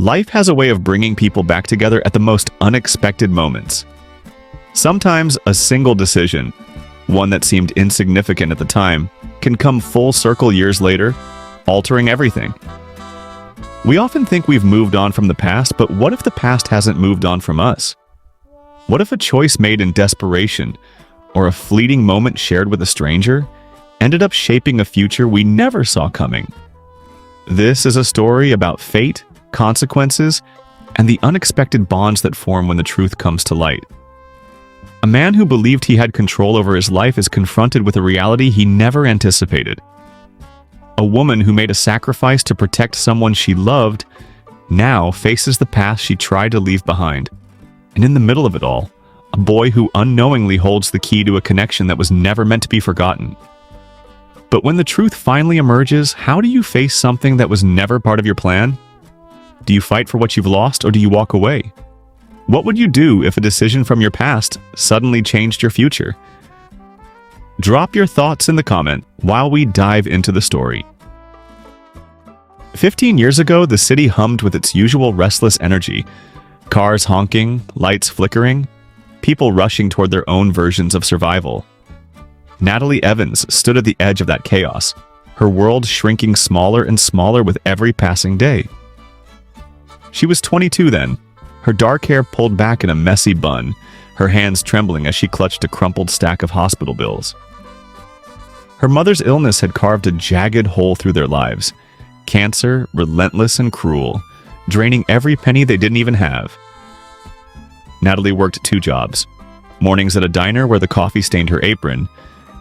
Life has a way of bringing people back together at the most unexpected moments. Sometimes a single decision, one that seemed insignificant at the time, can come full circle years later, altering everything. We often think we've moved on from the past, but what if the past hasn't moved on from us? What if a choice made in desperation, or a fleeting moment shared with a stranger, ended up shaping a future we never saw coming? This is a story about fate, consequences, and the unexpected bonds that form when the truth comes to light. A man who believed he had control over his life is confronted with a reality he never anticipated. A woman who made a sacrifice to protect someone she loved now faces the path she tried to leave behind. And in the middle of it all, a boy who unknowingly holds the key to a connection that was never meant to be forgotten. But when the truth finally emerges, how do you face something that was never part of your plan? Do you fight for what you've lost, or do you walk away? What would you do if a decision from your past suddenly changed your future? Drop your thoughts in the comment while we dive into the story. 15 years ago, the city hummed with its usual restless energy. Cars honking, lights flickering, people rushing toward their own versions of survival. Natalie Evans stood at the edge of that chaos, her world shrinking smaller and smaller with every passing day. She was 22 then, her dark hair pulled back in a messy bun, her hands trembling as she clutched a crumpled stack of hospital bills. Her mother's illness had carved a jagged hole through their lives. Cancer, relentless and cruel, draining every penny they didn't even have. Natalie worked 2 jobs. Mornings at a diner where the coffee stained her apron,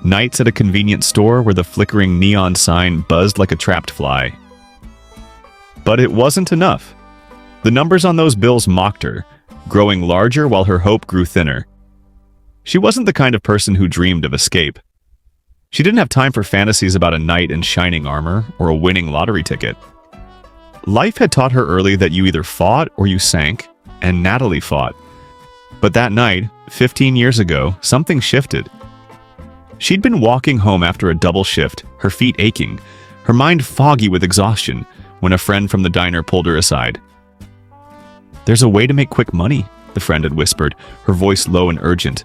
nights at a convenience store where the flickering neon sign buzzed like a trapped fly. But it wasn't enough. The numbers on those bills mocked her, growing larger while her hope grew thinner. She wasn't the kind of person who dreamed of escape. She didn't have time for fantasies about a knight in shining armor or a winning lottery ticket. Life had taught her early that you either fought or you sank, and Natalie fought. But that night, 15 years ago, something shifted. She'd been walking home after a double shift, her feet aching, her mind foggy with exhaustion, when a friend from the diner pulled her aside. "There's a way to make quick money," the friend had whispered, her voice low and urgent.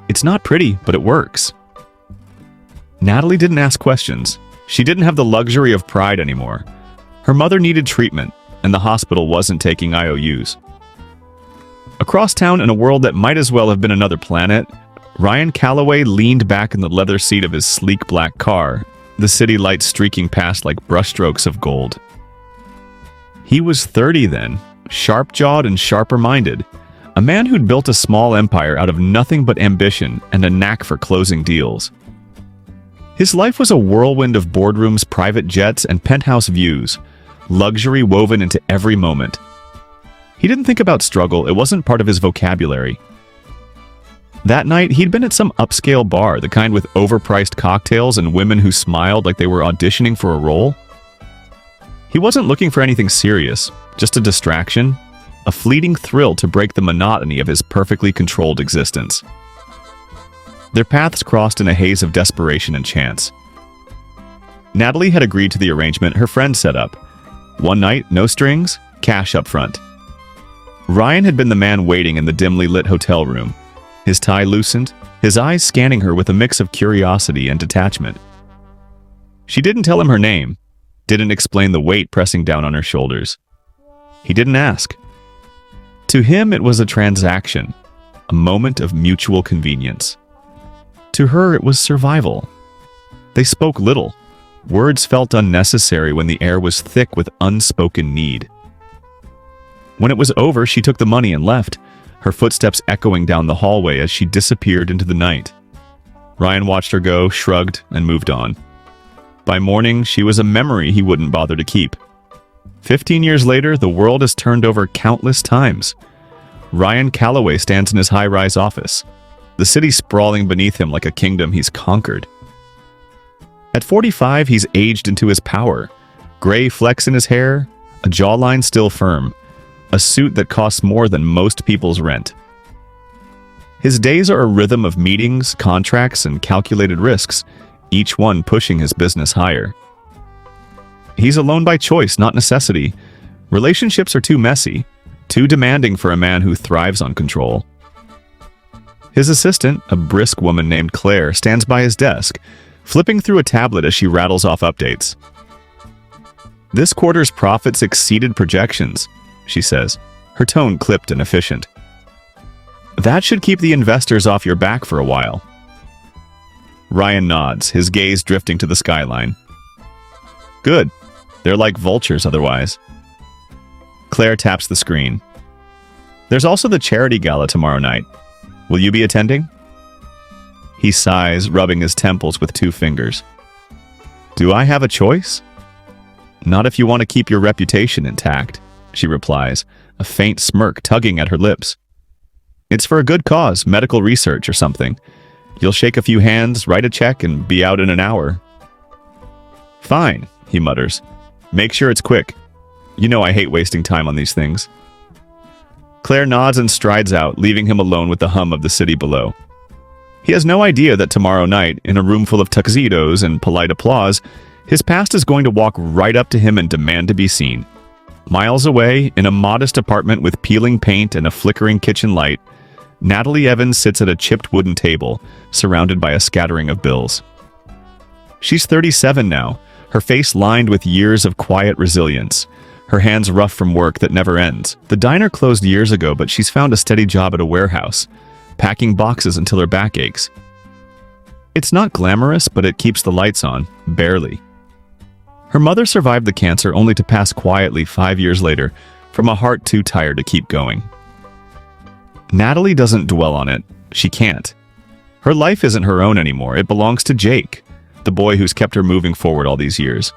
"It's not pretty, but it works." Natalie didn't ask questions. She didn't have the luxury of pride anymore. Her mother needed treatment, and the hospital wasn't taking IOUs. Across town, in a world that might as well have been another planet, Ryan Calloway leaned back in the leather seat of his sleek black car, the city lights streaking past like brushstrokes of gold. He was 30 then, sharp-jawed and sharper-minded, a man who'd built a small empire out of nothing but ambition and a knack for closing deals. His life was a whirlwind of boardrooms, private jets, and penthouse views, luxury woven into every moment. He didn't think about struggle, it wasn't part of his vocabulary. That night, he'd been at some upscale bar, the kind with overpriced cocktails and women who smiled like they were auditioning for a role. He wasn't looking for anything serious, just a distraction, a fleeting thrill to break the monotony of his perfectly controlled existence. Their paths crossed in a haze of desperation and chance. Natalie had agreed to the arrangement her friend set up. One night, no strings, cash up front. Ryan had been the man waiting in the dimly lit hotel room, his tie loosened, his eyes scanning her with a mix of curiosity and detachment. She didn't tell him her name, didn't explain the weight pressing down on her shoulders. He didn't ask. To him, it was a transaction, a moment of mutual convenience. To her, it was survival. They spoke little. Words felt unnecessary when the air was thick with unspoken need. When it was over, she took the money and left, her footsteps echoing down the hallway as she disappeared into the night. Ryan watched her go, shrugged, and moved on. By morning, she was a memory he wouldn't bother to keep. 15 years later, the world has turned over countless times. Ryan Calloway stands in his high-rise office, the city sprawling beneath him like a kingdom he's conquered. At 45, he's aged into his power, gray flecks in his hair, a jawline still firm, a suit that costs more than most people's rent. His days are a rhythm of meetings, contracts, and calculated risks, each one pushing his business higher. He's alone by choice, not necessity, Relationships are too messy, too demanding for a man who thrives on control. His assistant, a brisk woman named Claire, stands by his desk, flipping through a tablet as she rattles off updates. "This quarter's profits exceeded projections," she says, her tone clipped and efficient. "That should keep the investors off your back for a while." Ryan nods, his gaze drifting to the skyline. "Good. They're like vultures otherwise." Claire taps the screen. "There's also the charity gala tomorrow night. Will you be attending?" He sighs, rubbing his temples with 2 fingers. "Do I have a choice?" "Not if you want to keep your reputation intact," she replies, a faint smirk tugging at her lips. "It's for a good cause, medical research or something. You'll shake a few hands, write a check, and be out in an hour." "Fine," he mutters. "Make sure it's quick. You know I hate wasting time on these things." Claire nods and strides out, leaving him alone with the hum of the city below. He has no idea that tomorrow night, in a room full of tuxedos and polite applause, his past is going to walk right up to him and demand to be seen. Miles away, in a modest apartment with peeling paint and a flickering kitchen light, Natalie Evans sits at a chipped wooden table, surrounded by a scattering of bills. She's 37 now, her face lined with years of quiet resilience, her hands rough from work that never ends. The diner closed years ago, but she's found a steady job at a warehouse, packing boxes until her back aches. It's not glamorous, but it keeps the lights on, barely. Her mother survived the cancer only to pass quietly 5 years later, from a heart too tired to keep going. Natalie doesn't dwell on it. She can't. Her life isn't her own anymore. It belongs to Jake, the boy who's kept her moving forward all these years.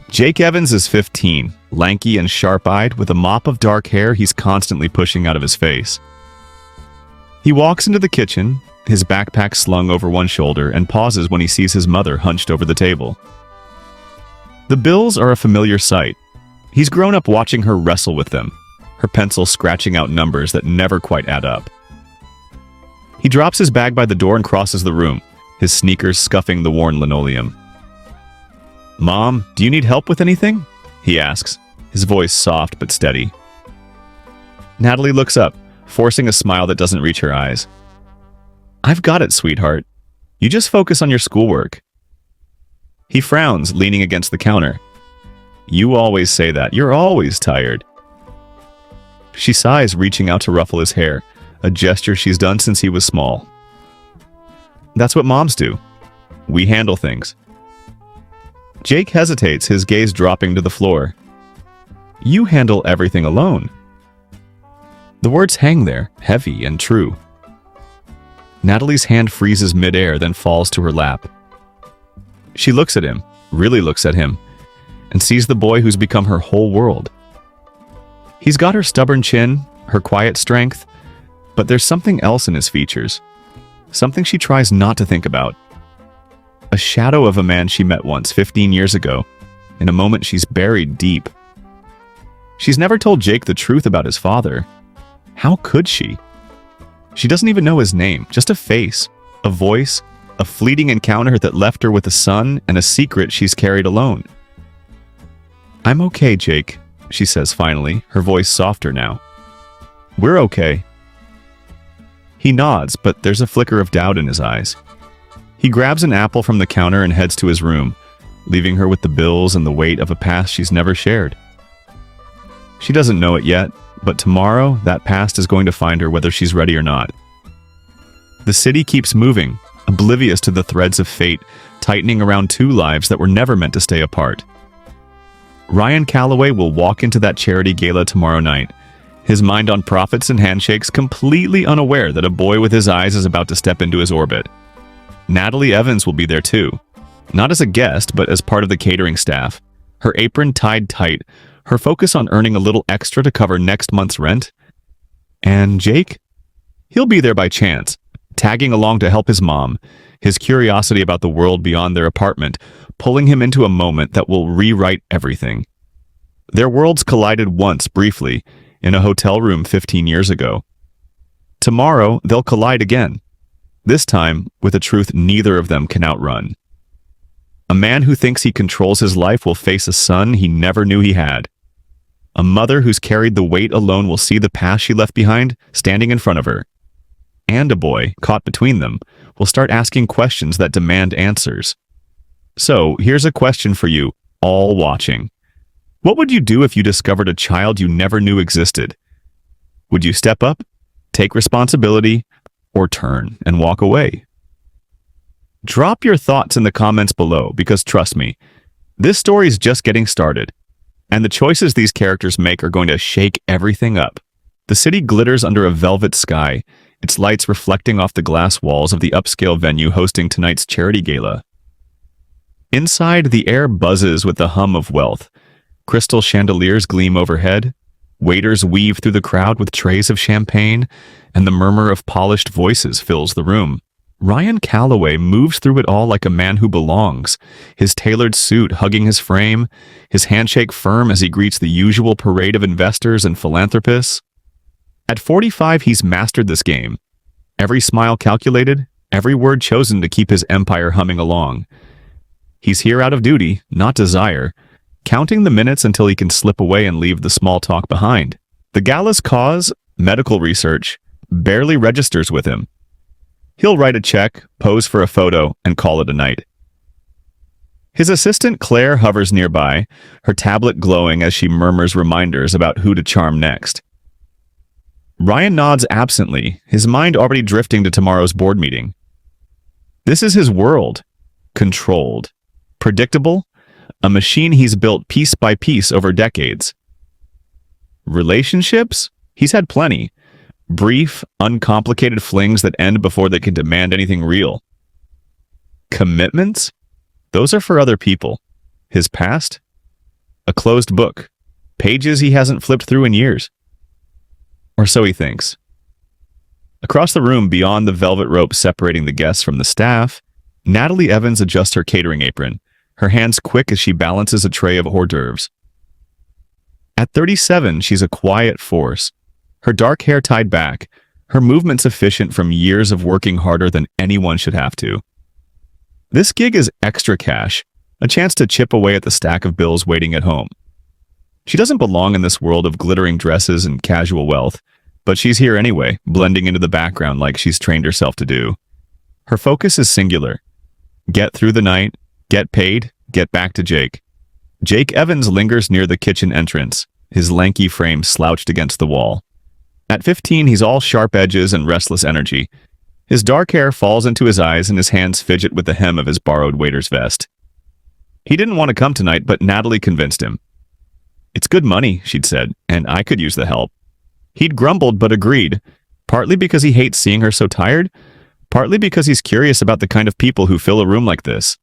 Jake Evans is 15, lanky and sharp-eyed, with a mop of dark hair he's constantly pushing out of his face. He walks into the kitchen, his backpack slung over one shoulder, and pauses when he sees his mother hunched over the table. The bills are a familiar sight. He's grown up watching her wrestle with them, her pencil scratching out numbers that never quite add up. He drops his bag by the door and crosses the room, his sneakers scuffing the worn linoleum. "Mom, do you need help with anything?" he asks, his voice soft but steady. Natalie looks up, forcing a smile that doesn't reach her eyes. "I've got it, sweetheart. You just focus on your schoolwork." He frowns, leaning against the counter. "You always say that. You're always tired." She sighs, reaching out to ruffle his hair, a gesture she's done since he was small. "That's what moms do. We handle things." Jake hesitates, his gaze dropping to the floor. "You handle everything alone." The words hang there, heavy and true. Natalie's hand freezes midair, then falls to her lap. She looks at him, really looks at him, and sees the boy who's become her whole world. He's got her stubborn chin, her quiet strength, but there's something else in his features. Something she tries not to think about. A shadow of a man she met once, 15 years ago, in a moment she's buried deep. She's never told Jake the truth about his father. How could she? She doesn't even know his name, just a face, a voice, a fleeting encounter that left her with a son and a secret she's carried alone. "I'm okay, Jake," she says finally, her voice softer now. "We're okay." He nods, but there's a flicker of doubt in his eyes. He grabs an apple from the counter and heads to his room, leaving her with the bills and the weight of a past she's never shared. She doesn't know it yet, but tomorrow that past is going to find her whether she's ready or not. The city keeps moving, oblivious to the threads of fate tightening around 2 lives that were never meant to stay apart. Ryan Calloway will walk into that charity gala tomorrow night, his mind on profits and handshakes, completely unaware that a boy with his eyes is about to step into his orbit. Natalie Evans will be there too, not as a guest, but as part of the catering staff, her apron tied tight, her focus on earning a little extra to cover next month's rent. And Jake? He'll be there by chance, tagging along to help his mom, his curiosity about the world beyond their apartment, pulling him into a moment that will rewrite everything. Their worlds collided once, briefly, in a hotel room 15 years ago. Tomorrow, they'll collide again, this time with a truth neither of them can outrun. A man who thinks he controls his life will face a son he never knew he had. A mother who's carried the weight alone will see the past she left behind standing in front of her. And a boy, caught between them, will start asking questions that demand answers. So, here's a question for you, all watching. What would you do if you discovered a child you never knew existed? Would you step up, take responsibility, or turn and walk away? Drop your thoughts in the comments below because trust me, this story is just getting started, and the choices these characters make are going to shake everything up. The city glitters under a velvet sky, its lights reflecting off the glass walls of the upscale venue hosting tonight's charity gala. Inside, the air buzzes with the hum of wealth. Crystal chandeliers gleam overhead, waiters weave through the crowd with trays of champagne, and the murmur of polished voices fills the room. Ryan Calloway moves through it all like a man who belongs, his tailored suit hugging his frame, his handshake firm as he greets the usual parade of investors and philanthropists. At 45, he's mastered this game. Every smile calculated, every word chosen to keep his empire humming along. He's here out of duty, not desire, counting the minutes until he can slip away and leave the small talk behind. The gala's cause, medical research, barely registers with him. He'll write a check, pose for a photo, and call it a night. His assistant Claire hovers nearby, her tablet glowing as she murmurs reminders about who to charm next. Ryan nods absently, his mind already drifting to tomorrow's board meeting. This is his world. Controlled. Predictable. A machine he's built piece by piece over decades. Relationships? He's had plenty. Brief, uncomplicated flings that end before they can demand anything real. Commitments? Those are for other people. His past? A closed book. Pages he hasn't flipped through in years. Or so he thinks. Across the room, beyond the velvet rope separating the guests from the staff, Natalie Evans adjusts her catering apron, her hands quick as she balances a tray of hors d'oeuvres. At 37, she's a quiet force. Her dark hair tied back, her movements efficient from years of working harder than anyone should have to. This gig is extra cash, a chance to chip away at the stack of bills waiting at home. She doesn't belong in this world of glittering dresses and casual wealth, but she's here anyway, blending into the background like she's trained herself to do. Her focus is singular. Get through the night, get paid, get back to Jake. Jake Evans lingers near the kitchen entrance, his lanky frame slouched against the wall. At 15, he's all sharp edges and restless energy. His dark hair falls into his eyes and his hands fidget with the hem of his borrowed waiter's vest. He didn't want to come tonight, but Natalie convinced him. It's good money, she'd said, and I could use the help. He'd grumbled but agreed, partly because he hates seeing her so tired, partly because he's curious about the kind of people who fill a room like this.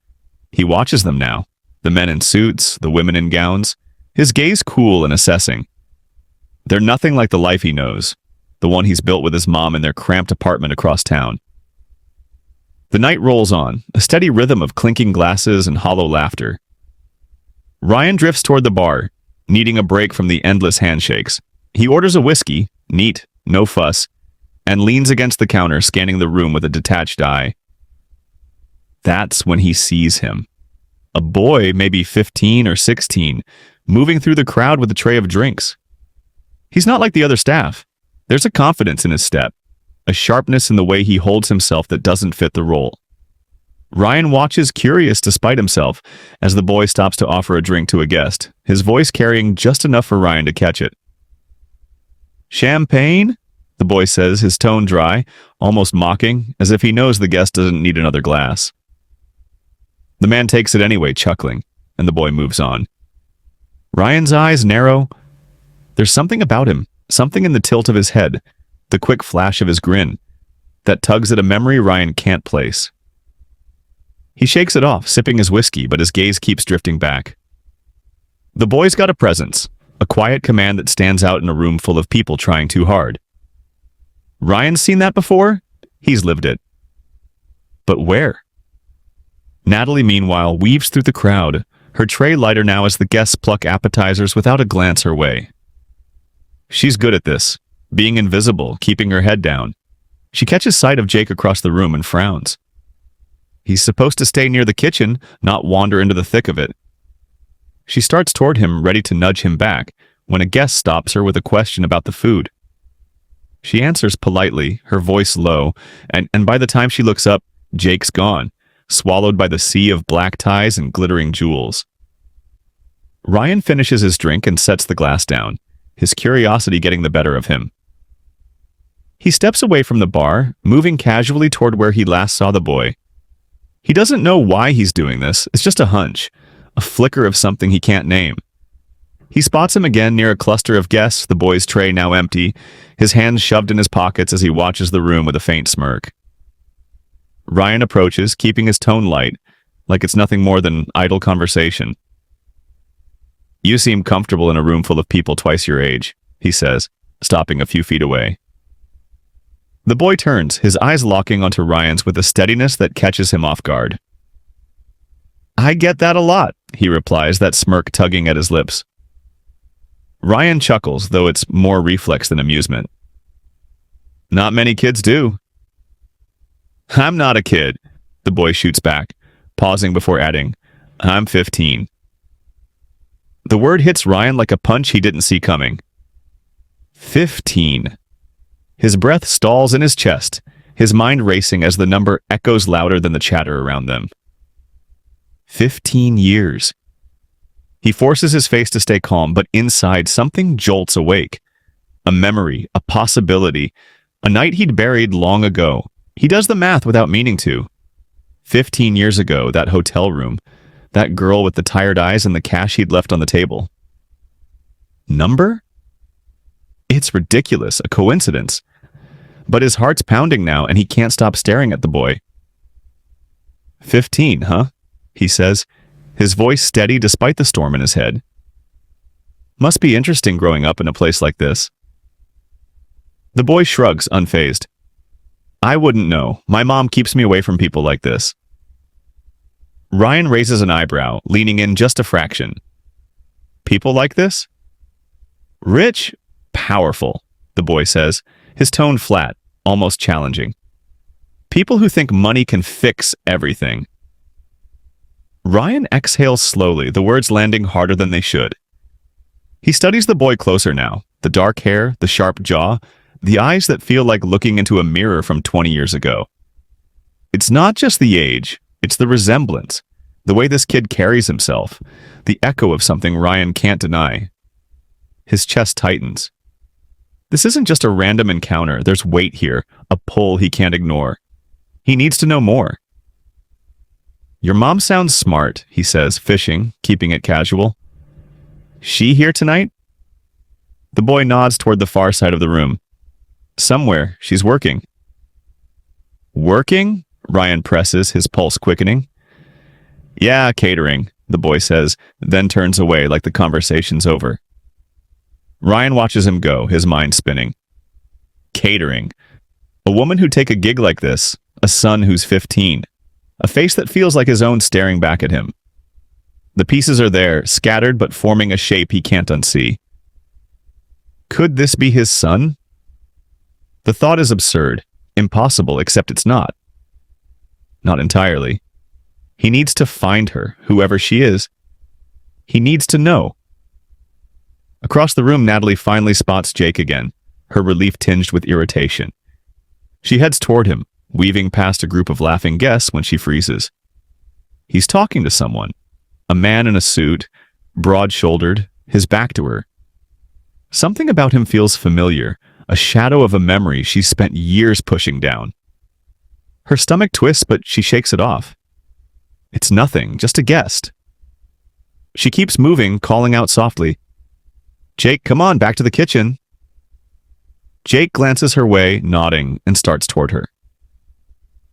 He watches them now, the men in suits, the women in gowns, his gaze cool and assessing. They're nothing like the life he knows, the one he's built with his mom in their cramped apartment across town. The night rolls on, a steady rhythm of clinking glasses and hollow laughter. Ryan drifts toward the bar, needing a break from the endless handshakes. He orders a whiskey, neat, no fuss, and leans against the counter, scanning the room with a detached eye. That's when he sees him. A boy, maybe 15 or 16, moving through the crowd with a tray of drinks. He's not like the other staff. There's a confidence in his step, a sharpness in the way he holds himself that doesn't fit the role. Ryan watches curious despite himself as the boy stops to offer a drink to a guest, his voice carrying just enough for Ryan to catch it. Champagne? The boy says, his tone dry, almost mocking, as if he knows the guest doesn't need another glass. The man takes it anyway, chuckling, and the boy moves on. Ryan's eyes narrow. There's something about him, something in the tilt of his head, the quick flash of his grin, that tugs at a memory Ryan can't place. He shakes it off, sipping his whiskey, but his gaze keeps drifting back. The boy's got a presence, a quiet command that stands out in a room full of people trying too hard. Ryan's seen that before? He's lived it. But where? Natalie, meanwhile, weaves through the crowd, her tray lighter now as the guests pluck appetizers without a glance her way. She's good at this, being invisible, keeping her head down. She catches sight of Jake across the room and frowns. He's supposed to stay near the kitchen, not wander into the thick of it. She starts toward him, ready to nudge him back, when a guest stops her with a question about the food. She answers politely, her voice low, and by the time she looks up, Jake's gone, swallowed by the sea of black ties and glittering jewels. Ryan finishes his drink and sets the glass down, his curiosity getting the better of him. He steps away from the bar, moving casually toward where he last saw the boy. He doesn't know why he's doing this, it's just a hunch, a flicker of something he can't name. He spots him again near a cluster of guests, the boy's tray now empty, his hands shoved in his pockets as he watches the room with a faint smirk. Ryan approaches, keeping his tone light, like it's nothing more than idle conversation. "You seem comfortable in a room full of people twice your age," he says, stopping a few feet away. The boy turns, his eyes locking onto Ryan's with a steadiness that catches him off guard. "I get that a lot," he replies, that smirk tugging at his lips. Ryan chuckles, though it's more reflex than amusement. "Not many kids do." "I'm not a kid," the boy shoots back, pausing before adding, "I'm 15. The word hits Ryan like a punch he didn't see coming. 15. His breath stalls in his chest, his mind racing as the number echoes louder than the chatter around them. 15 years. He forces his face to stay calm, but inside something jolts awake. A memory, a possibility, a night he'd buried long ago. He does the math without meaning to. 15 years ago, that hotel room, that girl with the tired eyes and the cash he'd left on the table. Number? It's ridiculous, a coincidence. But his heart's pounding now, and he can't stop staring at the boy. 15, huh? He says, his voice steady despite the storm in his head. Must be interesting growing up in a place like this. The boy shrugs, unfazed. I wouldn't know. My mom keeps me away from people like this. Ryan raises an eyebrow, leaning in just a fraction. People like this? Rich? Powerful, the boy says, his tone flat, almost challenging. People who think money can fix everything. Ryan exhales slowly, the words landing harder than they should. He studies the boy closer now, the dark hair, the sharp jaw, the eyes that feel like looking into a mirror from 20 years ago. It's not just the age, it's the resemblance, the way this kid carries himself, the echo of something Ryan can't deny. His chest tightens. This isn't just a random encounter, there's weight here, a pull he can't ignore. He needs to know more. Your mom sounds smart, he says, fishing, keeping it casual. She here tonight? The boy nods toward the far side of the room. Somewhere, she's working. Working? Ryan presses, his pulse quickening. Yeah, catering, the boy says, then turns away like the conversation's over. Ryan watches him go, his mind spinning. Catering. A woman who'd take a gig like this, a son who's 15, a face that feels like his own staring back at him. The pieces are there, scattered but forming a shape he can't unsee. Could this be his son? The thought is absurd, impossible, except it's not. Not entirely. He needs to find her, whoever she is. He needs to know. Across the room, Natalie finally spots Jake again, her relief tinged with irritation. She heads toward him, weaving past a group of laughing guests when she freezes. He's talking to someone, a man in a suit, broad-shouldered, his back to her. Something about him feels familiar, a shadow of a memory she's spent years pushing down. Her stomach twists, but she shakes it off. It's nothing, just a guest. She keeps moving, calling out softly, Jake, come on, back to the kitchen. Jake glances her way, nodding, and starts toward her.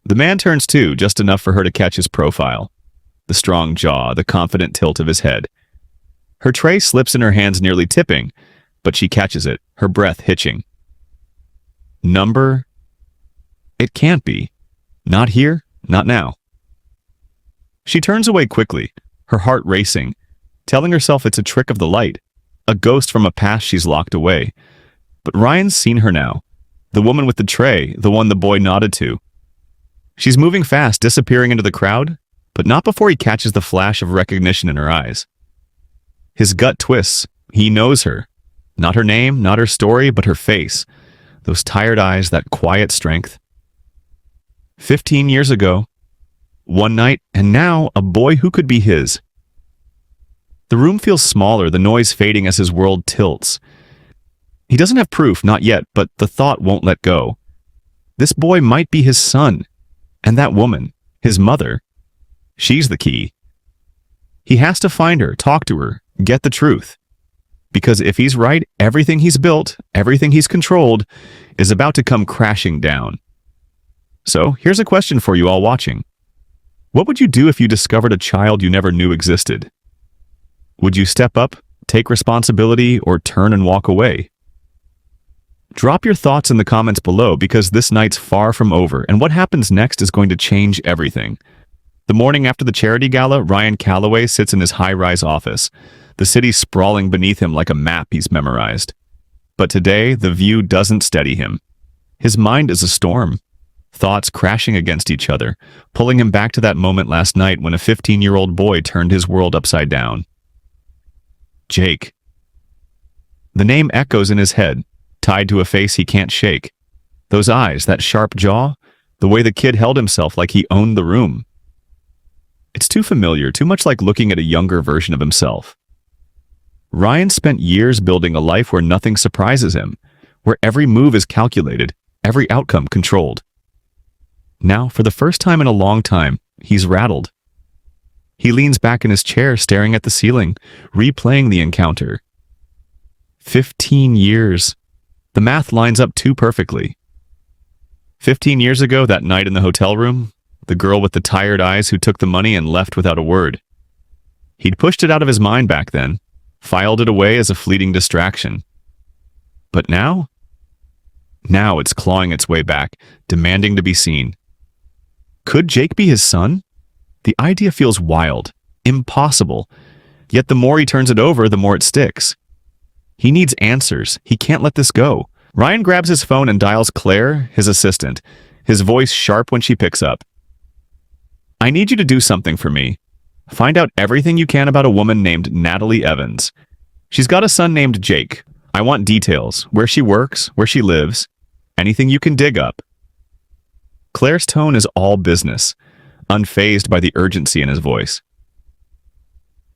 The man turns too, just enough for her to catch his profile. The strong jaw, the confident tilt of his head. Her tray slips in her hands, nearly tipping, but she catches it, her breath hitching. Number? It can't be. Not here, not now. She turns away quickly, her heart racing, telling herself it's a trick of the light, a ghost from a past she's locked away. But Ryan's seen her now, the woman with the tray, the one the boy nodded to. She's moving fast, disappearing into the crowd, but not before he catches the flash of recognition in her eyes. His gut twists. He knows her. Not her name, not her story, but her face. Those tired eyes, that quiet strength. 15 years ago, one night, and now a boy who could be his. The room feels smaller, the noise fading as his world tilts. He doesn't have proof, not yet, but the thought won't let go. This boy might be his son. And that woman, his mother, she's the key. He has to find her, talk to her, get the truth. Because if he's right, everything he's built, everything he's controlled, is about to come crashing down. So, here's a question for you all watching. What would you do if you discovered a child you never knew existed? Would you step up, take responsibility, or turn and walk away? Drop your thoughts in the comments below because this night's far from over, and what happens next is going to change everything. The morning after the charity gala, Ryan Calloway sits in his high-rise office, the city sprawling beneath him like a map he's memorized. But today, the view doesn't steady him. His mind is a storm, thoughts crashing against each other, pulling him back to that moment last night when a 15-year-old boy turned his world upside down. Jake. The name echoes in his head, tied to a face he can't shake. Those eyes, that sharp jaw, the way the kid held himself like he owned the room. It's too familiar, too much like looking at a younger version of himself. Ryan spent years building a life where nothing surprises him, where every move is calculated, every outcome controlled. Now, for the first time in a long time, he's rattled. He leans back in his chair, staring at the ceiling, replaying the encounter. 15 years. The math lines up too perfectly. 15 years ago, that night in the hotel room, the girl with the tired eyes who took the money and left without a word. He'd pushed it out of his mind back then, filed it away as a fleeting distraction. But now? Now it's clawing its way back, demanding to be seen. Could Jake be his son? The idea feels wild, impossible, yet the more he turns it over, the more it sticks. He needs answers. He can't let this go. Ryan grabs his phone and dials Claire, his assistant, his voice sharp when she picks up. I need you to do something for me. Find out everything you can about a woman named Natalie Evans. She's got a son named Jake. I want details, where she works, where she lives, anything you can dig up. Claire's tone is all business, unfazed by the urgency in his voice.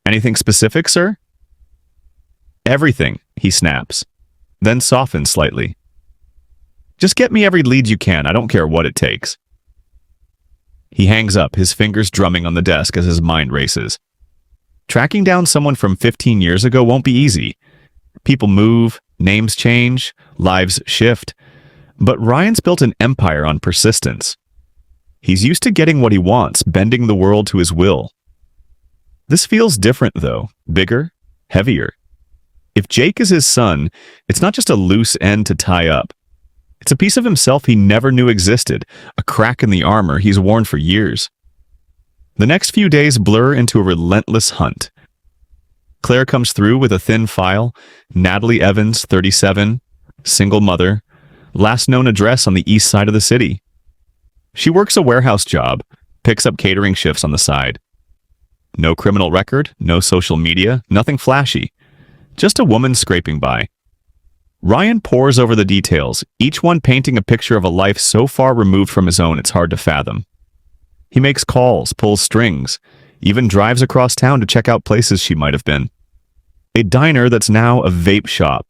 Anything specific, sir? Everything, he snaps, then softens slightly. Just get me every lead you can, I don't care what it takes. He hangs up, his fingers drumming on the desk as his mind races. Tracking down someone from 15 years ago won't be easy. People move, names change, lives shift. But Ryan's built an empire on persistence. He's used to getting what he wants, bending the world to his will. This feels different, though, bigger, heavier. If Jake is his son, it's not just a loose end to tie up. It's a piece of himself he never knew existed, a crack in the armor he's worn for years. The next few days blur into a relentless hunt. Claire comes through with a thin file, Natalie Evans, 37, single mother, last known address on the east side of the city. She works a warehouse job, picks up catering shifts on the side. No criminal record, no social media, nothing flashy. Just a woman scraping by. Ryan pores over the details, each one painting a picture of a life so far removed from his own it's hard to fathom. He makes calls, pulls strings, even drives across town to check out places she might have been. A diner that's now a vape shop,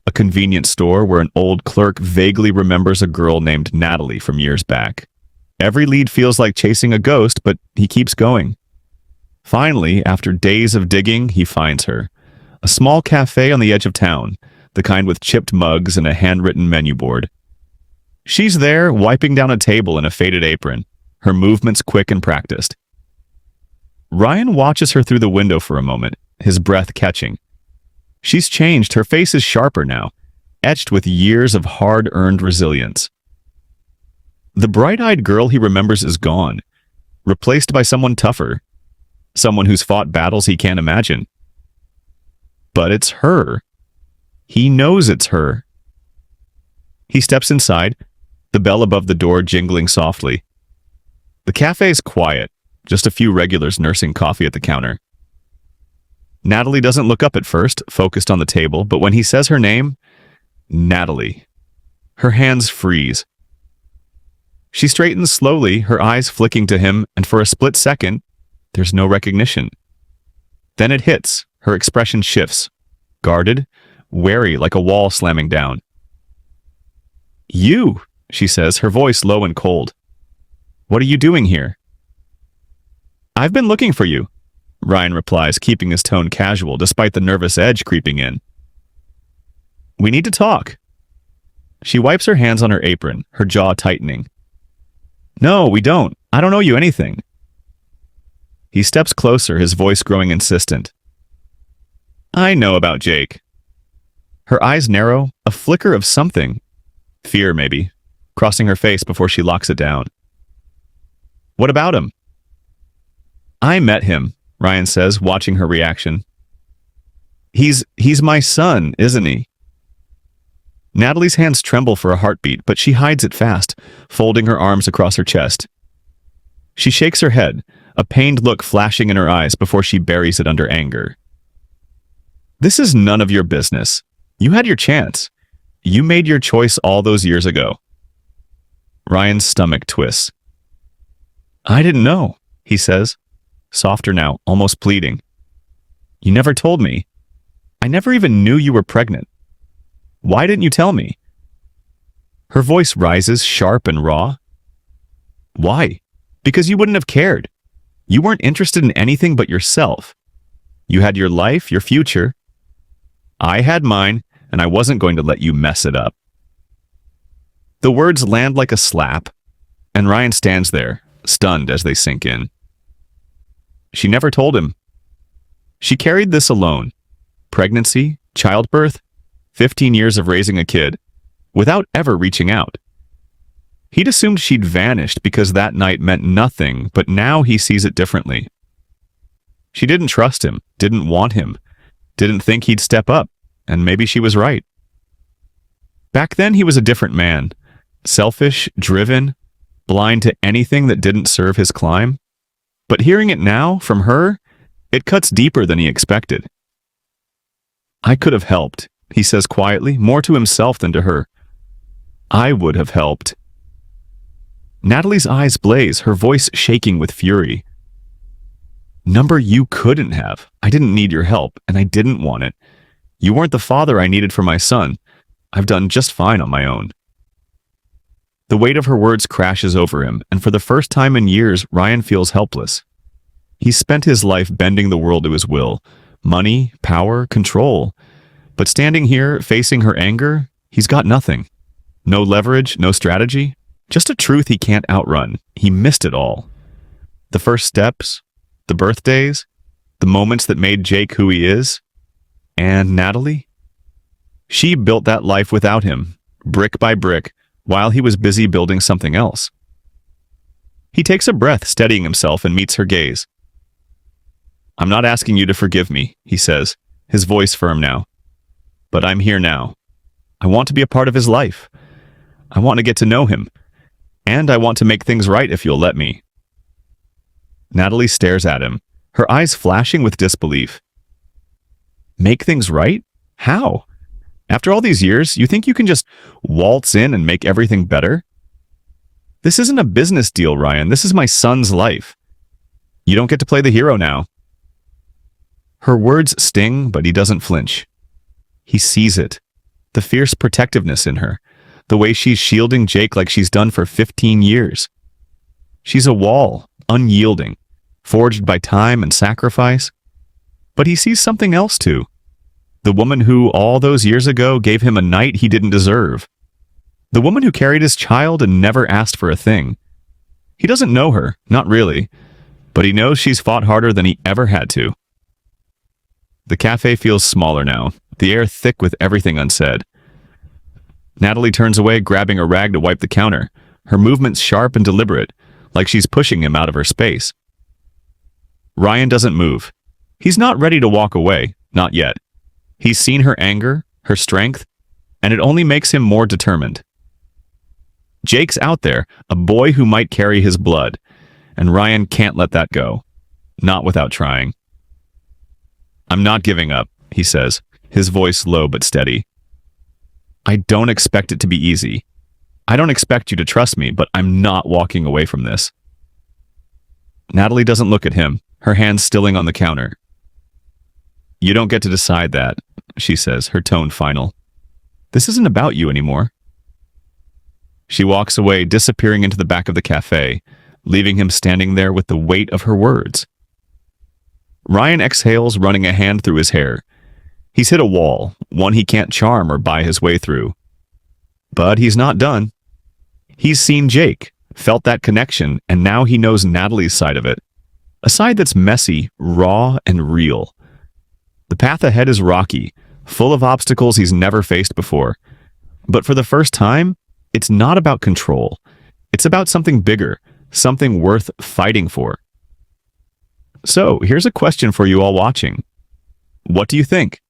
a convenience store where an old clerk vaguely remembers a girl named Natalie from years back. Every lead feels like chasing a ghost, but he keeps going. Finally, after days of digging, he finds her. A small cafe on the edge of town, the kind with chipped mugs and a handwritten menu board. She's there, wiping down a table in a faded apron, her movements quick and practiced. Ryan watches her through the window for a moment, his breath catching. She's changed, her face is sharper now, etched with years of hard-earned resilience. The bright-eyed girl he remembers is gone, replaced by someone tougher, someone who's fought battles he can't imagine. But it's her. He knows it's her. He steps inside, the bell above the door jingling softly. The cafe's quiet, just a few regulars nursing coffee at the counter. Natalie doesn't look up at first, focused on the table, but when he says her name, Natalie, her hands freeze. She straightens slowly, her eyes flicking to him, and for a split second, there's no recognition. Then it hits, her expression shifts, guarded, wary like a wall slamming down. You, she says, her voice low and cold. What are you doing here? I've been looking for you, Ryan replies, keeping his tone casual despite the nervous edge creeping in. We need to talk. She wipes her hands on her apron, her jaw tightening. No, we don't. I don't owe you anything. He steps closer, his voice growing insistent. I know about Jake. Her eyes narrow, a flicker of something. Fear, maybe, crossing her face before she locks it down. What about him? I met him, Ryan says, watching her reaction. He's my son, isn't he? Natalie's hands tremble for a heartbeat, but she hides it fast, folding her arms across her chest. She shakes her head, a pained look flashing in her eyes before she buries it under anger. This is none of your business. You had your chance. You made your choice all those years ago. Ryan's stomach twists. I didn't know, he says, softer now, almost pleading. You never told me. I never even knew you were pregnant. Why didn't you tell me? Her voice rises, sharp and raw. Why? Because you wouldn't have cared. You weren't interested in anything but yourself. You had your life, your future. I had mine, and I wasn't going to let you mess it up. The words land like a slap, and Ryan stands there, stunned as they sink in. She never told him. She carried this alone. Pregnancy, childbirth, 15 years of raising a kid, without ever reaching out. He'd assumed she'd vanished because that night meant nothing, but now he sees it differently. She didn't trust him, didn't want him, didn't think he'd step up, and maybe she was right. Back then he was a different man, selfish, driven, blind to anything that didn't serve his climb. But hearing it now, from her, it cuts deeper than he expected. I could have helped, he says quietly, more to himself than to her. I would have helped. Natalie's eyes blaze, her voice shaking with fury. Number, you couldn't have. I didn't need your help, and I didn't want it. You weren't the father I needed for my son. I've done just fine on my own. The weight of her words crashes over him, and for the first time in years, Ryan feels helpless. He's spent his life bending the world to his will. Money, power, control. But standing here, facing her anger, he's got nothing. No leverage, no strategy. Just a truth he can't outrun. He missed it all. The first steps, the birthdays, the moments that made Jake who he is. And Natalie? She built that life without him, brick by brick, while he was busy building something else. He takes a breath, steadying himself, and meets her gaze. I'm not asking you to forgive me, he says, his voice firm now. But I'm here now. I want to be a part of his life. I want to get to know him. And I want to make things right if you'll let me. Natalie stares at him, her eyes flashing with disbelief. Make things right? How? After all these years, you think you can just waltz in and make everything better? This isn't a business deal, Ryan. This is my son's life. You don't get to play the hero now. Her words sting, but he doesn't flinch. He sees it. The fierce protectiveness in her. The way she's shielding Jake like she's done for 15 years. She's a wall, unyielding, forged by time and sacrifice. But he sees something else too. The woman who, all those years ago, gave him a night he didn't deserve. The woman who carried his child and never asked for a thing. He doesn't know her, not really, but he knows she's fought harder than he ever had to. The cafe feels smaller now, the air thick with everything unsaid. Natalie turns away, grabbing a rag to wipe the counter, her movements sharp and deliberate, like she's pushing him out of her space. Ryan doesn't move. He's not ready to walk away, not yet. He's seen her anger, her strength, and it only makes him more determined. Jake's out there, a boy who might carry his blood, and Ryan can't let that go, not without trying. I'm not giving up, he says, his voice low but steady. I don't expect it to be easy. I don't expect you to trust me, but I'm not walking away from this. Natalie doesn't look at him, her hands stilling on the counter. You don't get to decide that, she says, her tone final. This isn't about you anymore. She walks away, disappearing into the back of the cafe, leaving him standing there with the weight of her words. Ryan exhales, running a hand through his hair. He's hit a wall, one he can't charm or buy his way through. But he's not done. He's seen Jake, felt that connection, and now he knows Natalie's side of it. A side that's messy, raw, and real. The path ahead is rocky, full of obstacles he's never faced before. But for the first time, it's not about control. It's about something bigger, something worth fighting for. So, here's a question for you all watching. What do you think?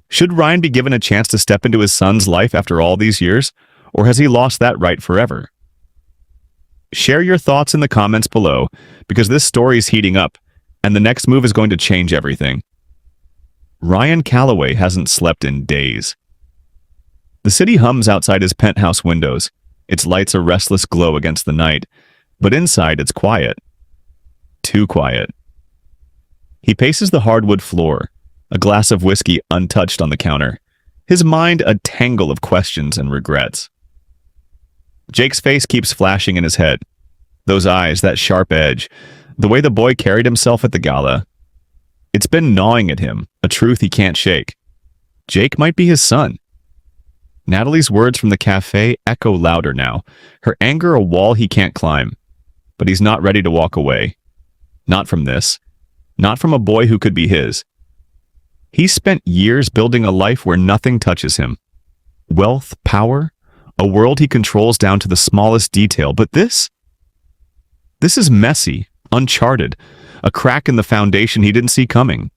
Should Ryan be given a chance to step into his son's life after all these years, or has he lost that right forever? Share your thoughts in the comments below, because this story is heating up, and the next move is going to change everything. Ryan Calloway hasn't slept in days. The city hums outside his penthouse windows, its lights a restless glow against the night, but inside it's quiet. Too quiet. He paces the hardwood floor, a glass of whiskey untouched on the counter, his mind a tangle of questions and regrets. Jake's face keeps flashing in his head. Those eyes, that sharp edge, the way the boy carried himself at the gala. It's been gnawing at him, a truth he can't shake. Jake might be his son. Natalie's words from the cafe echo louder now, her anger a wall he can't climb. But he's not ready to walk away. Not from this. Not from a boy who could be his. He's spent years building a life where nothing touches him. Wealth, power, a world he controls down to the smallest detail. But this is messy, uncharted, a crack in the foundation he didn't see coming.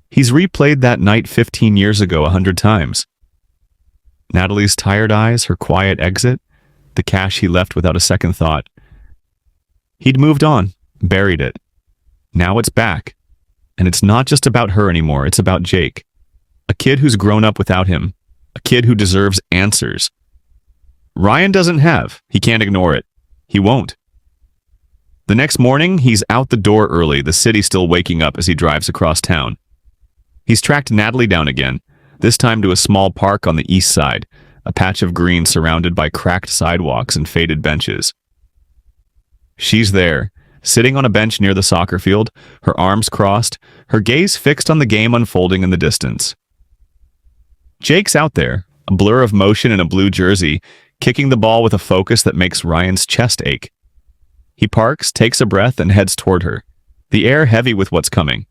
He's replayed that night 15 years ago 100 times. Natalie's tired eyes, her quiet exit, the cash he left without a second thought. He'd moved on, buried it. Now it's back. And it's not just about her anymore, it's about Jake. A kid who's grown up without him. A kid who deserves answers. Ryan doesn't have. He can't ignore it. He won't. The next morning, he's out the door early, the city still waking up as he drives across town. He's tracked Natalie down again, this time to a small park on the east side, a patch of green surrounded by cracked sidewalks and faded benches. She's there, sitting on a bench near the soccer field, her arms crossed, her gaze fixed on the game unfolding in the distance. Jake's out there, a blur of motion in a blue jersey, kicking the ball with a focus that makes Ryan's chest ache. He parks, takes a breath, and heads toward her, the air heavy with what's coming.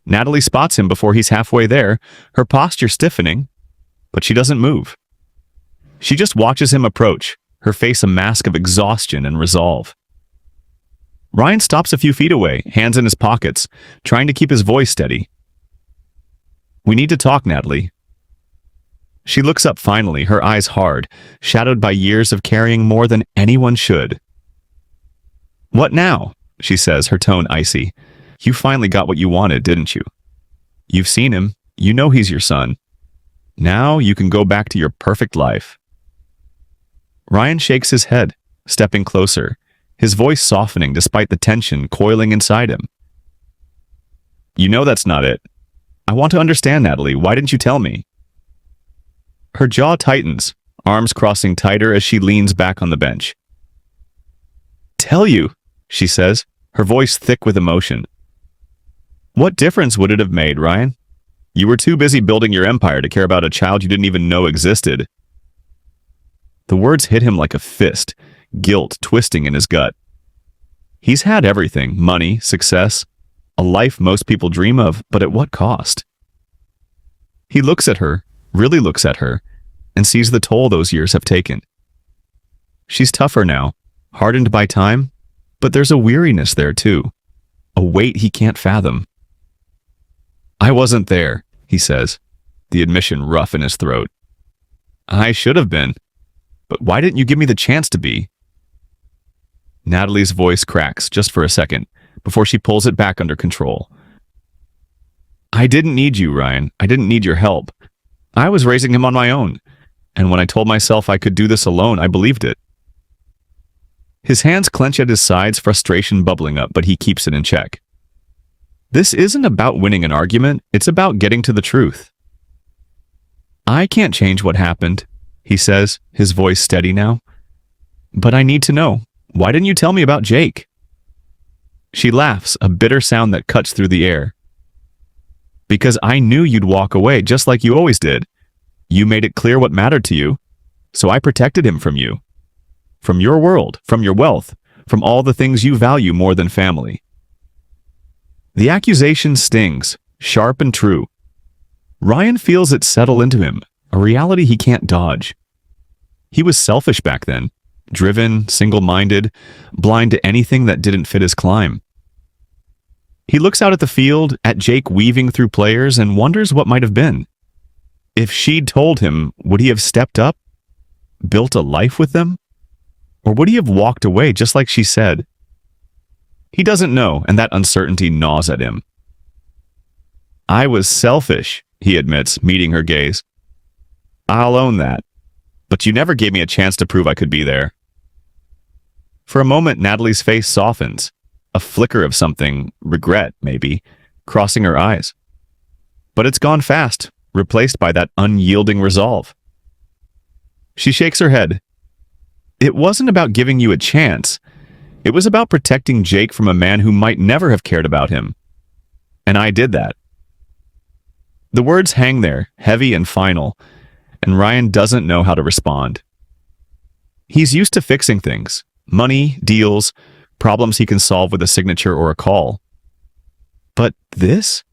Natalie spots him before he's halfway there, her posture stiffening, but she doesn't move. She just watches him approach, her face a mask of exhaustion and resolve. Ryan stops a few feet away, hands in his pockets, trying to keep his voice steady. We need to talk, Natalie. She looks up finally, her eyes hard, shadowed by years of carrying more than anyone should. What now? She says, her tone icy. You finally got what you wanted, didn't you? You've seen him. You know he's your son. Now you can go back to your perfect life. Ryan shakes his head, stepping closer, his voice softening despite the tension coiling inside him. You know that's not it. I want to understand, Natalie. Why didn't you tell me? Her jaw tightens, arms crossing tighter as she leans back on the bench. Tell you, she says, her voice thick with emotion. What difference would it have made, Ryan? You were too busy building your empire to care about a child you didn't even know existed. The words hit him like a fist, guilt twisting in his gut. He's had everything, money, success, a life most people dream of, but at what cost? He looks at her, really looks at her, and sees the toll those years have taken. She's tougher now, hardened by time, but there's a weariness there too, a weight he can't fathom. I wasn't there, he says, the admission rough in his throat. I should have been, but why didn't you give me the chance to be? Natalie's voice cracks just for a second, before she pulls it back under control. I didn't need you, Ryan. I didn't need your help. I was raising him on my own. And when I told myself I could do this alone, I believed it. His hands clench at his sides, frustration bubbling up, but he keeps it in check. This isn't about winning an argument, it's about getting to the truth. I can't change what happened, he says, his voice steady now. But I need to know. Why didn't you tell me about Jake? She laughs, a bitter sound that cuts through the air. Because I knew you'd walk away just like you always did. You made it clear what mattered to you, so I protected him from you. From your world, from your wealth, from all the things you value more than family. The accusation stings, sharp and true. Ryan feels it settle into him, a reality he can't dodge. He was selfish back then, driven, single-minded, blind to anything that didn't fit his climb. He looks out at the field, at Jake weaving through players, and wonders what might have been. If she'd told him, would he have stepped up? Built a life with them? Or would he have walked away just like she said? He doesn't know, and that uncertainty gnaws at him. I was selfish, he admits, meeting her gaze. I'll own that. But you never gave me a chance to prove I could be there. For a moment, Natalie's face softens, a flicker of something, regret, maybe, crossing her eyes. But it's gone fast, replaced by that unyielding resolve. She shakes her head. It wasn't about giving you a chance. It was about protecting Jake from a man who might never have cared about him. And I did that. The words hang there, heavy and final, and Ryan doesn't know how to respond. He's used to fixing things, money, deals, problems he can solve with a signature or a call. But this?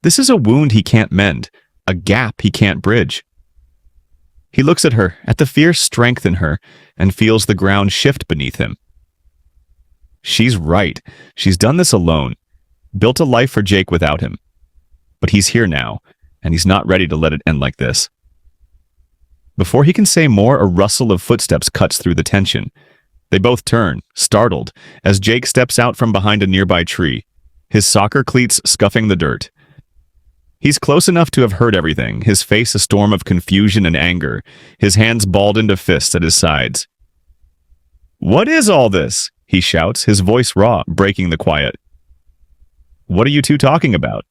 This is a wound he can't mend, a gap he can't bridge. He looks at her, at the fierce strength in her, and feels the ground shift beneath him. She's right. She's done this alone, built a life for Jake without him. But he's here now, and he's not ready to let it end like this. Before he can say more, a rustle of footsteps cuts through the tension. They both turn, startled, as Jake steps out from behind a nearby tree, his soccer cleats scuffing the dirt. He's close enough to have heard everything, his face a storm of confusion and anger, his hands balled into fists at his sides. "What is all this?" he shouts, his voice raw, breaking the quiet. "What are you two talking about?"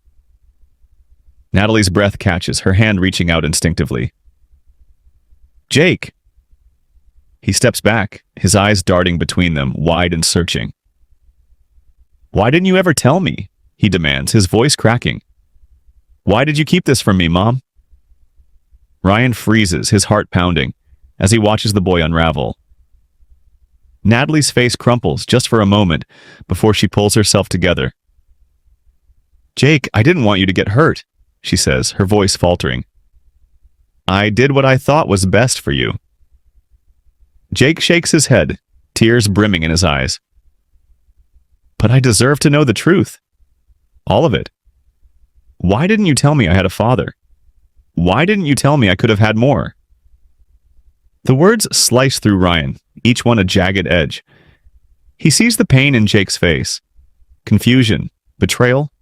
Natalie's breath catches, her hand reaching out instinctively. "Jake!" He steps back, his eyes darting between them, wide and searching. "Why didn't you ever tell me?" he demands, his voice cracking. "Why did you keep this from me, Mom?" Ryan freezes, his heart pounding, as he watches the boy unravel. Natalie's face crumples just for a moment before she pulls herself together. "Jake, I didn't want you to get hurt," she says, her voice faltering. "I did what I thought was best for you." Jake shakes his head, tears brimming in his eyes. "But I deserve to know the truth. All of it. Why didn't you tell me I had a father? Why didn't you tell me I could have had more?" The words slice through Ryan, each one a jagged edge. He sees the pain in Jake's face. Confusion, betrayal,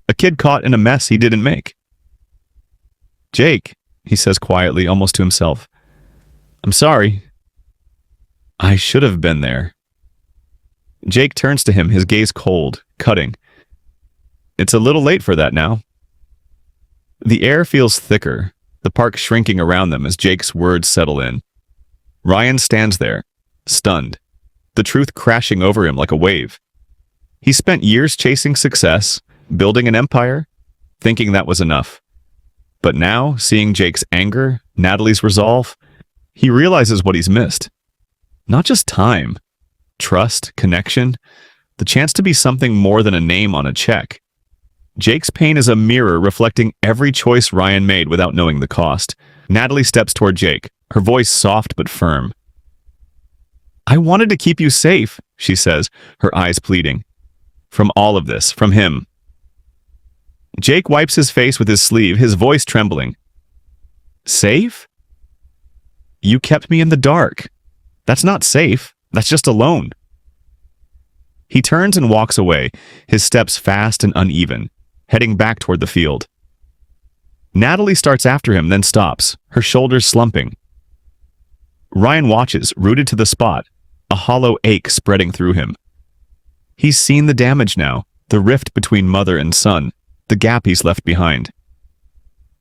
a kid caught in a mess he didn't make. "Jake," he says quietly, almost to himself, "I'm sorry. I should have been there." Jake turns to him, his gaze cold, cutting. "It's a little late for that now." The air feels thicker, the park shrinking around them as Jake's words settle in. Ryan stands there, stunned, the truth crashing over him like a wave. He spent years chasing success, building an empire, thinking that was enough. But now, seeing Jake's anger, Natalie's resolve, he realizes what he's missed. Not just time, trust, connection, the chance to be something more than a name on a check. Jake's pain is a mirror reflecting every choice Ryan made without knowing the cost. Natalie steps toward Jake, her voice soft but firm. "I wanted to keep you safe," she says, her eyes pleading. "From all of this, from him." Jake wipes his face with his sleeve, his voice trembling. "Safe? You kept me in the dark. That's not safe. That's just alone." He turns and walks away, his steps fast and uneven, heading back toward the field. Natalie starts after him, then stops, her shoulders slumping. Ryan watches, rooted to the spot, a hollow ache spreading through him. He's seen the damage now, the rift between mother and son, the gap he's left behind.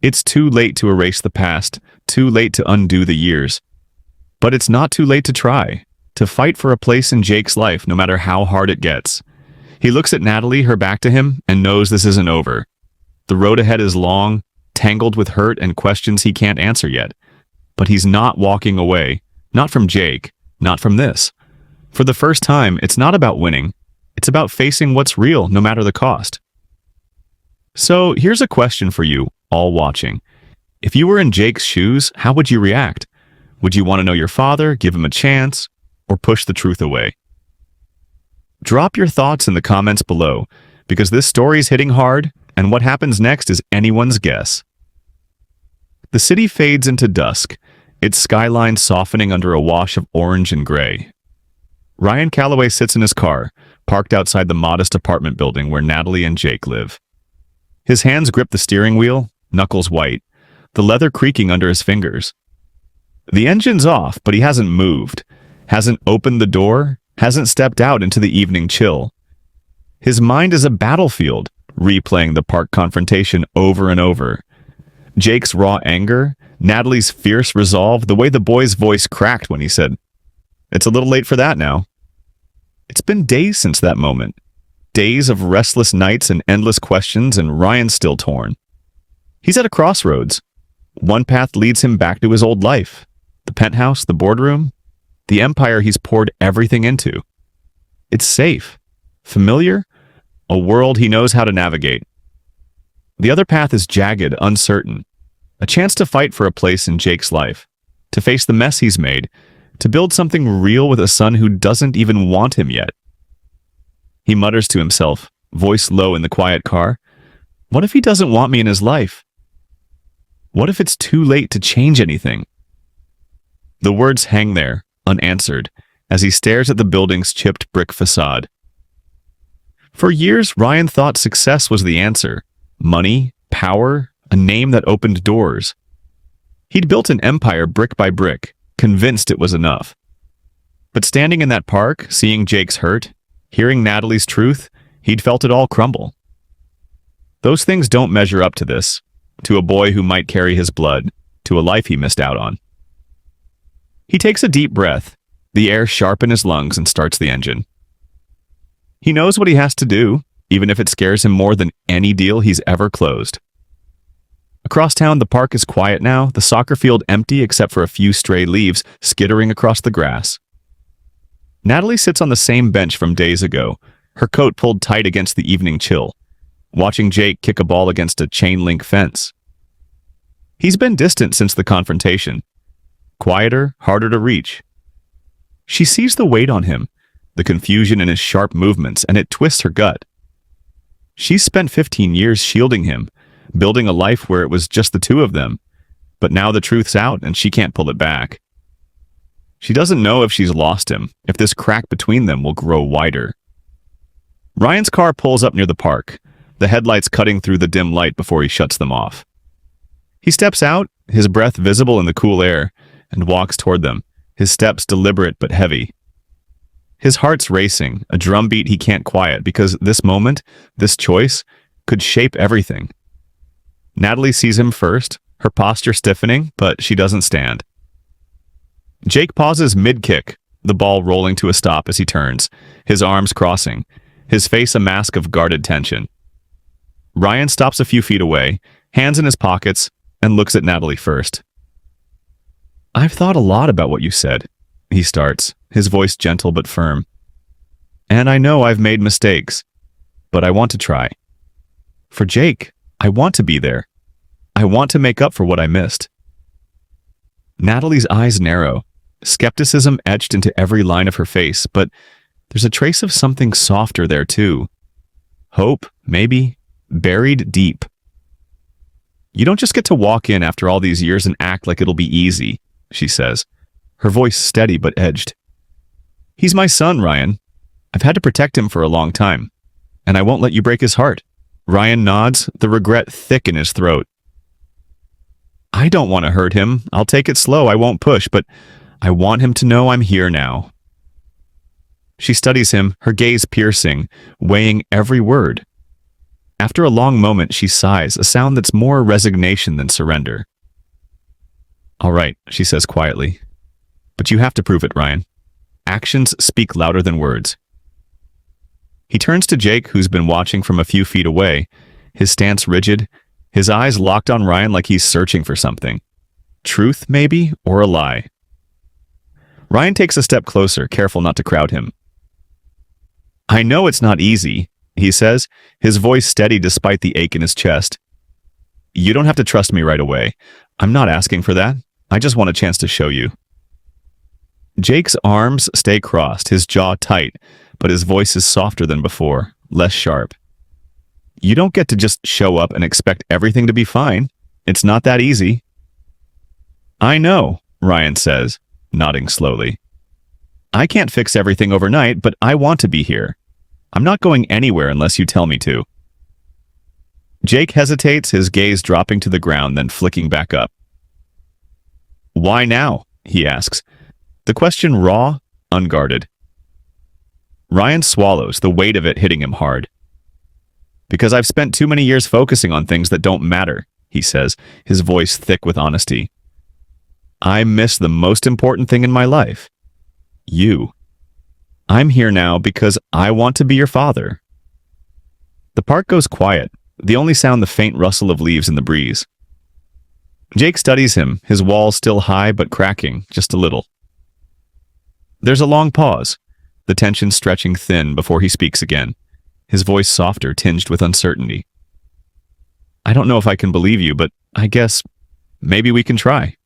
It's too late to erase the past, too late to undo the years. But it's not too late to try, to fight for a place in Jake's life no matter how hard it gets. He looks at Natalie, her back to him, and knows this isn't over. The road ahead is long, tangled with hurt and questions he can't answer yet. But he's not walking away, not from Jake, not from this. For the first time, it's not about winning. It's about facing what's real, no matter the cost. So here's a question for you, all watching. If you were in Jake's shoes, how would you react? Would you want to know your father, give him a chance, or push the truth away? Drop your thoughts in the comments below, because this story's hitting hard, and what happens next is anyone's guess. The city fades into dusk, its skyline softening under a wash of orange and gray. Ryan Calloway sits in his car, parked outside the modest apartment building where Natalie and Jake live. His hands grip the steering wheel, knuckles white, the leather creaking under his fingers. The engine's off, but he hasn't moved, hasn't opened the door, hasn't stepped out into the evening chill. His mind is a battlefield, replaying the park confrontation over and over. Jake's raw anger, Natalie's fierce resolve, the way the boy's voice cracked when he said, "It's a little late for that now." It's been days since that moment. Days of restless nights and endless questions, and Ryan's still torn. He's at a crossroads. One path leads him back to his old life. The penthouse, the boardroom, the empire he's poured everything into. It's safe, familiar, a world he knows how to navigate. The other path is jagged, uncertain, a chance to fight for a place in Jake's life, to face the mess he's made, to build something real with a son who doesn't even want him yet. He mutters to himself, voice low in the quiet car, "What if he doesn't want me in his life? What if it's too late to change anything?" The words hang there, unanswered, as he stares at the building's chipped brick facade. For years, Ryan thought success was the answer. Money, power, a name that opened doors. He'd built an empire brick by brick, convinced it was enough. But standing in that park, seeing Jake's hurt, hearing Natalie's truth, he'd felt it all crumble. Those things don't measure up to this, to a boy who might carry his blood, to a life he missed out on. He takes a deep breath, the air sharp in his lungs, and starts the engine. He knows what he has to do, even if it scares him more than any deal he's ever closed. Across town, the park is quiet now, the soccer field empty except for a few stray leaves skittering across the grass. Natalie sits on the same bench from days ago, her coat pulled tight against the evening chill, watching Jake kick a ball against a chain-link fence. He's been distant since the confrontation. Quieter, harder to reach. She sees the weight on him, the confusion in his sharp movements, and it twists her gut. She's spent 15 years shielding him, building a life where it was just the two of them, but now the truth's out and she can't pull it back. She doesn't know if she's lost him, if this crack between them will grow wider. Ryan's car pulls up near the park, the headlights cutting through the dim light before he shuts them off. He steps out, his breath visible in the cool air, and walks toward them, his steps deliberate but heavy. His heart's racing, a drumbeat he can't quiet because this moment, this choice, could shape everything. Natalie sees him first, her posture stiffening, but she doesn't stand. Jake pauses mid-kick, the ball rolling to a stop as he turns, his arms crossing, his face a mask of guarded tension. Ryan stops a few feet away, hands in his pockets, and looks at Natalie first. "I've thought a lot about what you said," he starts, his voice gentle but firm. "And I know I've made mistakes, but I want to try. For Jake, I want to be there. I want to make up for what I missed." Natalie's eyes narrow, skepticism etched into every line of her face, but there's a trace of something softer there too. Hope, maybe, buried deep. "You don't just get to walk in after all these years and act like it'll be easy," she says, her voice steady but edged. "He's my son, Ryan. I've had to protect him for a long time, and I won't let you break his heart. Ryan nods, the regret thick in his throat. I don't want to hurt him. I'll take it slow, I won't push, but I want him to know I'm here now. She studies him, her gaze piercing, weighing every word. After a long moment, she sighs, a sound that's more resignation than surrender. All right, she says quietly. But you have to prove it, Ryan. Actions speak louder than words. He turns to Jake, who's been watching from a few feet away, his stance rigid, his eyes locked on Ryan like he's searching for something. Truth, maybe, or a lie. Ryan takes a step closer, careful not to crowd him. I know it's not easy, he says, his voice steady despite the ache in his chest. You don't have to trust me right away. I'm not asking for that. I just want a chance to show you. Jake's arms stay crossed, his jaw tight, but his voice is softer than before, less sharp. You don't get to just show up and expect everything to be fine. It's not that easy. I know, Ryan says, nodding slowly. I can't fix everything overnight, but I want to be here. I'm not going anywhere unless you tell me to. Jake hesitates, his gaze dropping to the ground, then flicking back up. Why now? He asks. The question raw, unguarded. Ryan swallows, the weight of it hitting him hard. Because I've spent too many years focusing on things that don't matter, he says, his voice thick with honesty. I miss the most important thing in my life. You. I'm here now because I want to be your father. The park goes quiet, the only sound the faint rustle of leaves in the breeze. Jake studies him, his walls still high but cracking, just a little. There's a long pause, the tension stretching thin before he speaks again, his voice softer, tinged with uncertainty. I don't know if I can believe you, but I guess maybe we can try.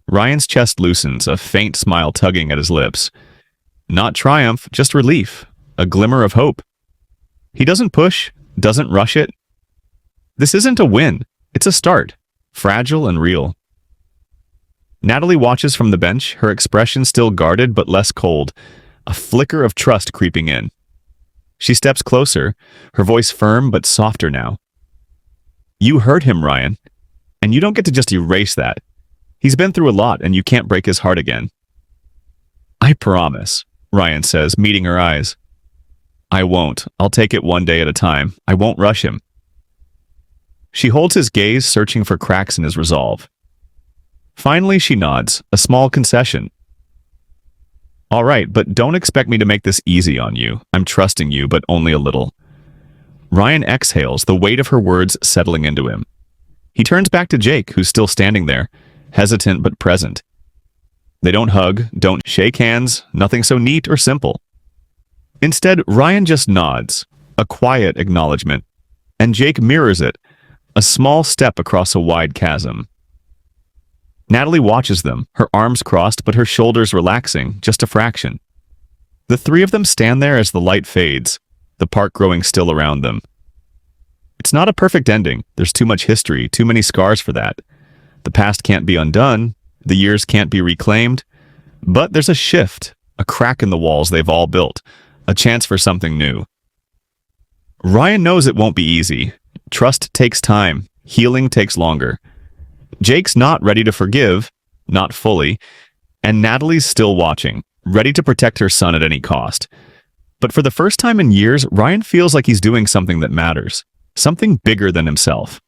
Ryan's chest loosens, a faint smile tugging at his lips. Not triumph, just relief, a glimmer of hope. He doesn't push, doesn't rush it. This isn't a win, it's a start, fragile and real. Natalie watches from the bench, her expression still guarded but less cold, a flicker of trust creeping in. She steps closer, her voice firm but softer now. You hurt him, Ryan, and you don't get to just erase that. He's been through a lot and you can't break his heart again. I promise, Ryan says, meeting her eyes. I won't. I'll take it one day at a time. I won't rush him. She holds his gaze, searching for cracks in his resolve. Finally, she nods, a small concession. All right, but don't expect me to make this easy on you. I'm trusting you, but only a little. Ryan exhales, the weight of her words settling into him. He turns back to Jake, who's still standing there, hesitant but present. They don't hug, don't shake hands, nothing so neat or simple. Instead, Ryan just nods, a quiet acknowledgement, and Jake mirrors it, a small step across a wide chasm. Natalie watches them, her arms crossed but her shoulders relaxing, just a fraction. The three of them stand there as the light fades, the park growing still around them. It's not a perfect ending. There's too much history, too many scars for that. The past can't be undone, the years can't be reclaimed, but there's a shift, a crack in the walls they've all built, a chance for something new. Ryan knows it won't be easy. Trust takes time, healing takes longer. Jake's not ready to forgive, not fully, and Natalie's still watching, ready to protect her son at any cost. But for the first time in years, Ryan feels like he's doing something that matters, something bigger than himself.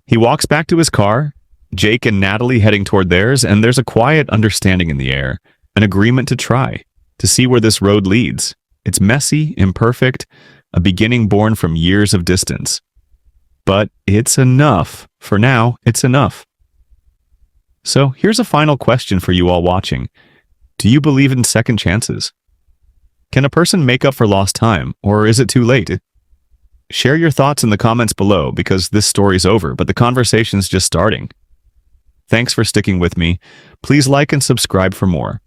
He walks back to his car, Jake and Natalie heading toward theirs, and there's a quiet understanding in the air, an agreement to try, to see where this road leads. It's messy, imperfect, a beginning born from years of distance. But it's enough. For now, it's enough. So here's a final question for you all watching. Do you believe in second chances? Can a person make up for lost time, or is it too late? Share your thoughts in the comments below, because this story's over, but the conversation's just starting. Thanks for sticking with me. Please like and subscribe for more.